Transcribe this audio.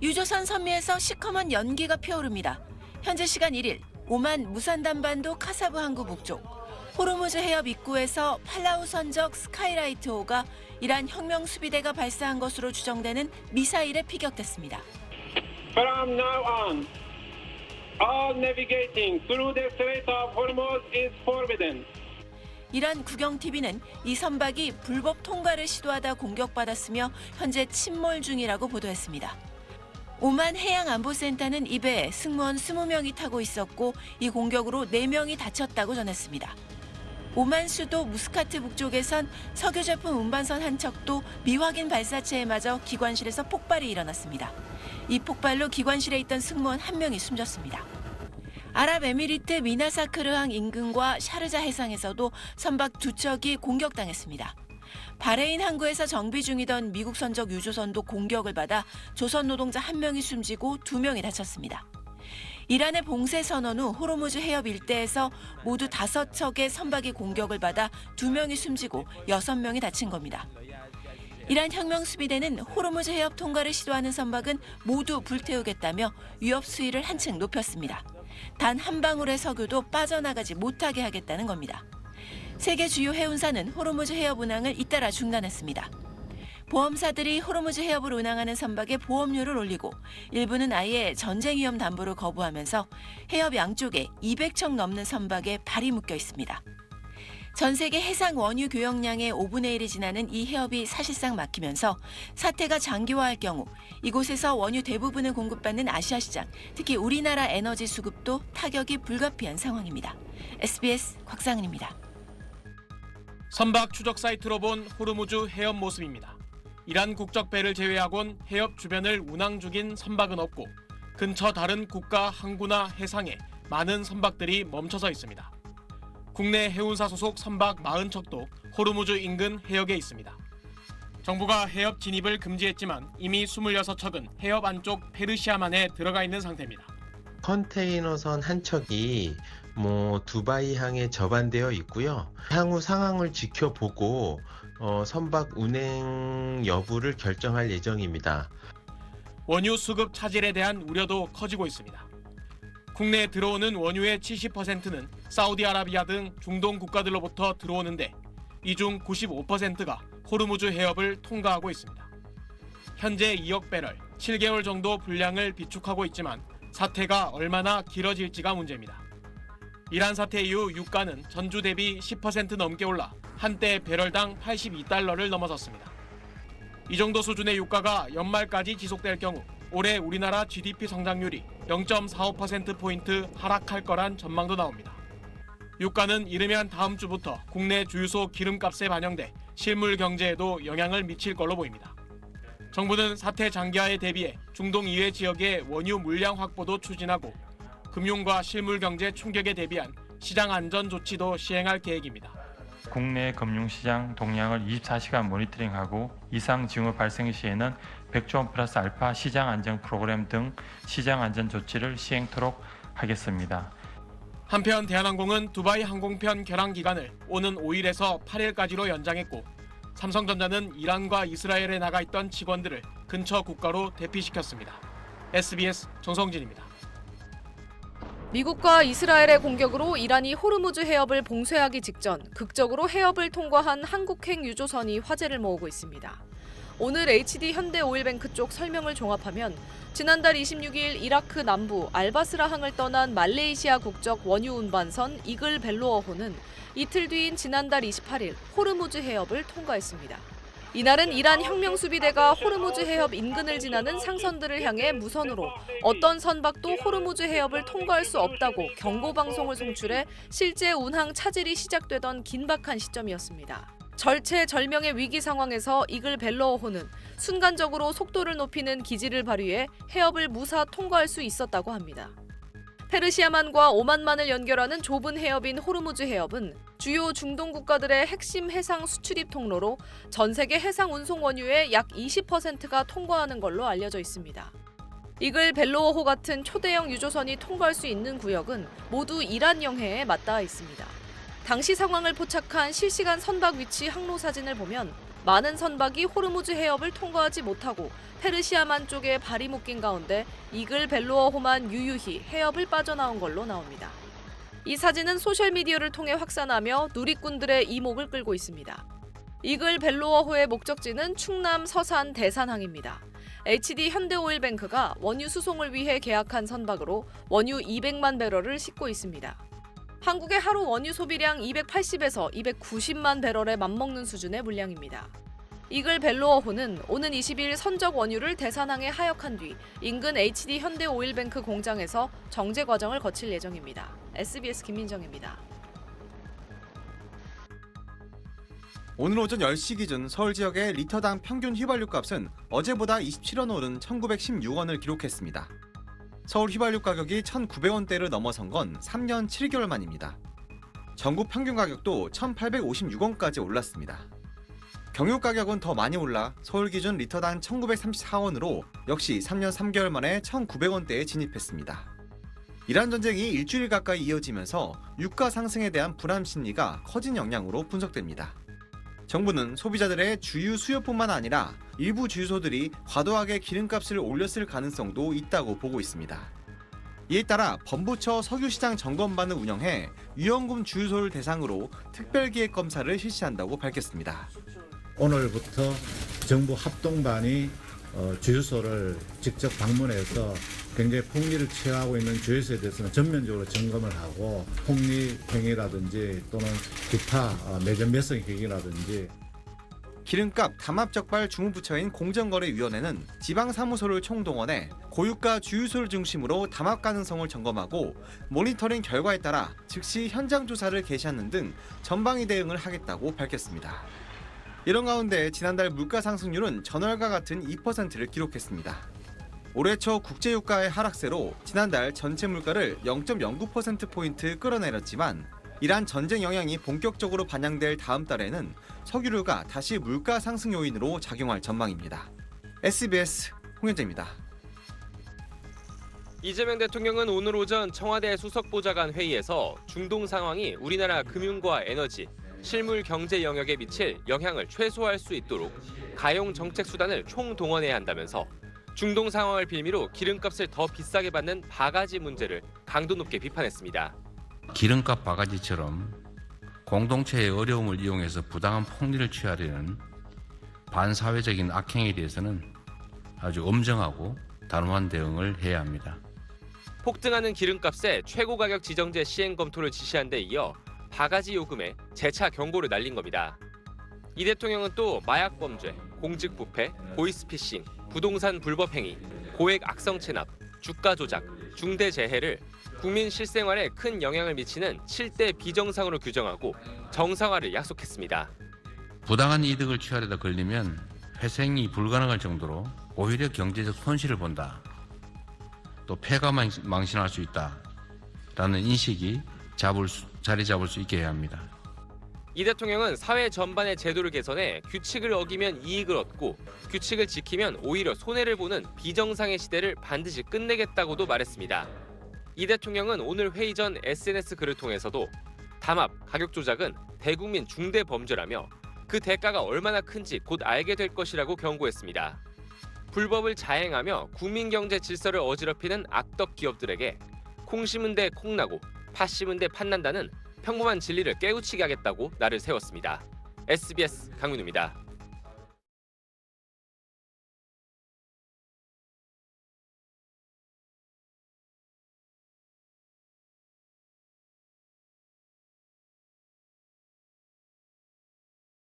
유조선 선미에서 시커먼 연기가 피어오릅니다. 현재 시간 1일, 오만 무산단반도 카사브 항구 북쪽, 호르무즈 해협 입구에서 팔라우 선적 스카이라이트5가 이란 혁명수비대가 발사한 것으로 추정되는 미사일에 피격됐습니다. From now on, all navigating through the Strait of Hormuz is forbidden. 이란 국영TV는 이 선박이 불법 통과를 시도하다 공격받았으며 현재 침몰 중이라고 보도했습니다. 오만 해양안보센터는 이 배에 승무원 20명이 타고 있었고 이 공격으로 4명이 다쳤다고 전했습니다. 오만 수도 무스카트 북쪽에선 석유 제품 운반선 한 척도 미확인 발사체에 맞아 기관실에서 폭발이 일어났습니다. 이 폭발로 기관실에 있던 승무원 1명이 숨졌습니다. 아랍에미리트 미나사크르항 인근과 샤르자 해상에서도 선박 2척이 공격당했습니다. 바레인 항구에서 정비 중이던 미국 선적 유조선도 공격을 받아 조선 노동자 1명이 숨지고 2명이 다쳤습니다. 이란의 봉쇄 선언 후 호르무즈 해협 일대에서 모두 5척의 선박이 공격을 받아 2명이 숨지고 6명이 다친 겁니다. 이란 혁명수비대는 호르무즈 해협 통과를 시도하는 선박은 모두 불태우겠다며 위협 수위를 한층 높였습니다. 단 한 방울의 석유도 빠져나가지 못하게 하겠다는 겁니다. 세계 주요 해운사는 호르무즈 해협 운항을 잇따라 중단했습니다. 보험사들이 호르무즈 해협을 운항하는 선박의 보험료를 올리고 일부는 아예 전쟁 위험 담보를 거부하면서 해협 양쪽에 200척 넘는 선박에 발이 묶여 있습니다. 전 세계 해상 원유 교역량의 5분의 1이 지나는 이 해협이 사실상 막히면서 사태가 장기화할 경우 이곳에서 원유 대부분을 공급받는 아시아 시장, 특히 우리나라 에너지 수급도 타격이 불가피한 상황입니다. SBS 곽상은입니다. 선박 추적 사이트로 본 호르무즈 해협 모습입니다. 이란 국적 배를 제외하곤 해협 주변을 운항 중인 선박은 없고 근처 다른 국가 항구나 해상에 많은 선박들이 멈춰서 있습니다. 국내 해운사 소속 선박 40척도 호르무즈 인근 해역에 있습니다. 정부가 해협 진입을 금지했지만 이미 26척은 해협 안쪽 페르시아만에 들어가 있는 상태입니다. 컨테이너선 한 척이 두바이 항에 접안되어 있고요. 향후 상황을 지켜보고 선박 운행 여부를 결정할 예정입니다. 원유 수급 차질에 대한 우려도 커지고 있습니다. 국내에 들어오는 원유의 70%는 사우디아라비아 등 중동 국가들로부터 들어오는데 이 중 95%가 호르무즈 해협을 통과하고 있습니다. 현재 2억 배럴, 7개월 정도 분량을 비축하고 있지만 사태가 얼마나 길어질지가 문제입니다. 이란 사태 이후 유가는 전주 대비 10% 넘게 올라 한때 배럴당 82달러를 넘어섰습니다. 이 정도 수준의 유가가 연말까지 지속될 경우 올해 우리나라 GDP 성장률이 0.45%포인트 하락할 거란 전망도 나옵니다. 유가는 이르면 다음 주부터 국내 주유소 기름값에 반영돼 실물 경제에도 영향을 미칠 걸로 보입니다. 정부는 사태 장기화에 대비해 중동 이외 지역의 원유 물량 확보도 추진하고 금융과 실물 경제 충격에 대비한 시장 안전 조치도 시행할 계획입니다. 국내 금융시장 동향을 24시간 모니터링하고 이상 징후 발생 시에는 100조 원 플러스 알파 시장 안정 프로그램 등 시장 안전 조치를 시행토록 하겠습니다. 한편 대한항공은 두바이 항공편 결항 기간을 오는 5일에서 8일까지로 연장했고 삼성전자는 이란과 이스라엘에 나가 있던 직원들을 근처 국가로 대피시켰습니다. SBS 정성진입니다. 미국과 이스라엘의 공격으로 이란이 호르무즈 해협을 봉쇄하기 직전 극적으로 해협을 통과한 한국행 유조선이 화제를 모으고 있습니다. 오늘 HD 현대오일뱅크 쪽 설명을 종합하면 지난달 26일 이라크 남부 알바스라항을 떠난 말레이시아 국적 원유 운반선 이글 벨로어호는 이틀 뒤인 지난달 28일 호르무즈 해협을 통과했습니다. 이날은 이란 혁명수비대가 호르무즈 해협 인근을 지나는 상선들을 향해 무선으로 어떤 선박도 호르무즈 해협을 통과할 수 없다고 경고방송을 송출해 실제 운항 차질이 시작되던 긴박한 시점이었습니다. 절체절명의 위기 상황에서 이글 벨로어호는 순간적으로 속도를 높이는 기지를 발휘해 해협을 무사 통과할 수 있었다고 합니다. 페르시아만과 오만만을 연결하는 좁은 해협인 호르무즈 해협은 주요 중동 국가들의 핵심 해상 수출입 통로로 전 세계 해상 운송 원유의 약 20%가 통과하는 걸로 알려져 있습니다. 이글 벨로어호 같은 초대형 유조선이 통과할 수 있는 구역은 모두 이란 영해에 맞닿아 있습니다. 당시 상황을 포착한 실시간 선박 위치 항로 사진을 보면 많은 선박이 호르무즈 해협을 통과하지 못하고 페르시아만 쪽에 발이 묶인 가운데 이글 벨로어호만 유유히 해협을 빠져나온 걸로 나옵니다. 이 사진은 소셜미디어를 통해 확산하며 누리꾼들의 이목을 끌고 있습니다. 이글 벨로어호의 목적지는 충남 서산 대산항입니다. HD 현대오일뱅크가 원유 수송을 위해 계약한 선박으로 원유 200만 배럴을 싣고 있습니다. 한국의 하루 원유 소비량 280에서 290만 배럴에 맞먹는 수준의 물량입니다. 이글 벨로어호는 오는 20일 선적 원유를 대산항에 하역한 뒤 인근 HD 현대오일뱅크 공장에서 정제 과정을 거칠 예정입니다. SBS 김민정입니다. 오늘 오전 10시 기준 서울 지역의 리터당 평균 휘발유 값은 어제보다 27원 오른 1,916원을 기록했습니다. 서울 휘발유 가격이 1,900원대를 넘어선 건 3년 7개월 만입니다. 전국 평균 가격도 1,856원까지 올랐습니다. 경유 가격은 더 많이 올라 서울 기준 리터당 1,934원으로 역시 3년 3개월 만에 1,900원대에 진입했습니다. 이란 전쟁이 일주일 가까이 이어지면서 유가 상승에 대한 불안 심리가 커진 영향으로 분석됩니다. 정부는 소비자들의 주유 수요뿐만 아니라 일부 주유소들이 과도하게 기름값을 올렸을 가능성도 있다고 보고 있습니다. 이에 따라 범부처 석유시장 점검반을 운영해 유연금 주유소를 대상으로 특별기획 검사를 실시한다고 밝혔습니다. 오늘부터 정부 합동반이 주유소를 직접 방문해서 굉장히 폭리를 취하고 있는 주유소에 대해서는 전면적으로 점검을 하고 폭리 행위라든지 또는 기타 매점 매성 행위라든지 기름값 담합적발 주무부처인 공정거래위원회는 지방사무소를 총동원해 고유가 주유소를 중심으로 담합 가능성을 점검하고 모니터링 결과에 따라 즉시 현장 조사를 개시하는 등 전방위 대응을 하겠다고 밝혔습니다. 이런 가운데 지난달 물가 상승률은 전월과 같은 2%를 기록했습니다. 올해 초 국제유가의 하락세로 지난달 전체 물가를 0.09%포인트 끌어내렸지만 이란 전쟁 영향이 본격적으로 반영될 다음 달에는 석유류가 다시 물가 상승 요인으로 작용할 전망입니다. SBS 홍현재입니다. 이재명 대통령은 오늘 오전 청와대 수석보좌관 회의에서 중동 상황이 우리나라 금융과 에너지, 실물 경제 영역에 미칠 영향을 최소화할 수 있도록 가용 정책 수단을 총동원해야 한다면서 중동 상황을 빌미로 기름값을 더 비싸게 받는 바가지 문제를 강도 높게 비판했습니다. 기름값 바가지처럼 공동체의 어려움을 이용해서 부당한 폭리를 취하려는 반사회적인 악행에 대해서는 아주 엄정하고 단호한 대응을 해야 합니다. 폭등하는 기름값의 최고 가격 지정제 시행 검토를 지시한 데 이어 바가지 요금에 재차 경고를 날린 겁니다. 이 대통령은 또 마약 범죄, 공직 부패, 보이스피싱, 부동산 불법 행위, 고액 악성 체납, 주가 조작, 중대 재해를 국민 실생활에 큰 영향을 미치는 7대 비정상으로 규정하고 정상화를 약속했습니다. 부당한 이득을 취하려다 걸리면 회생이 불가능할 정도로 오히려 경제적 손실을 본다. 또 폐가 망신할 수 있다라는 인식이 자리 잡을 수 있게 해야 합니다. 이 대통령은 사회 전반의 제도를 개선해 규칙을 어기면 이익을 얻고 규칙을 지키면 오히려 손해를 보는 비정상의 시대를 반드시 끝내겠다고도 말했습니다. 이 대통령은 오늘 회의 전 SNS 글을 통해서도 담합, 가격 조작은 대국민 중대 범죄라며 그 대가가 얼마나 큰지 곧 알게 될 것이라고 경고했습니다. 불법을 자행하며 국민 경제 질서를 어지럽히는 악덕 기업들에게 콩 심은 데 콩 나고 팥 심은 데 팥 난다는 평범한 진리를 깨우치게 하겠다고 날을 세웠습니다. SBS 강민우입니다.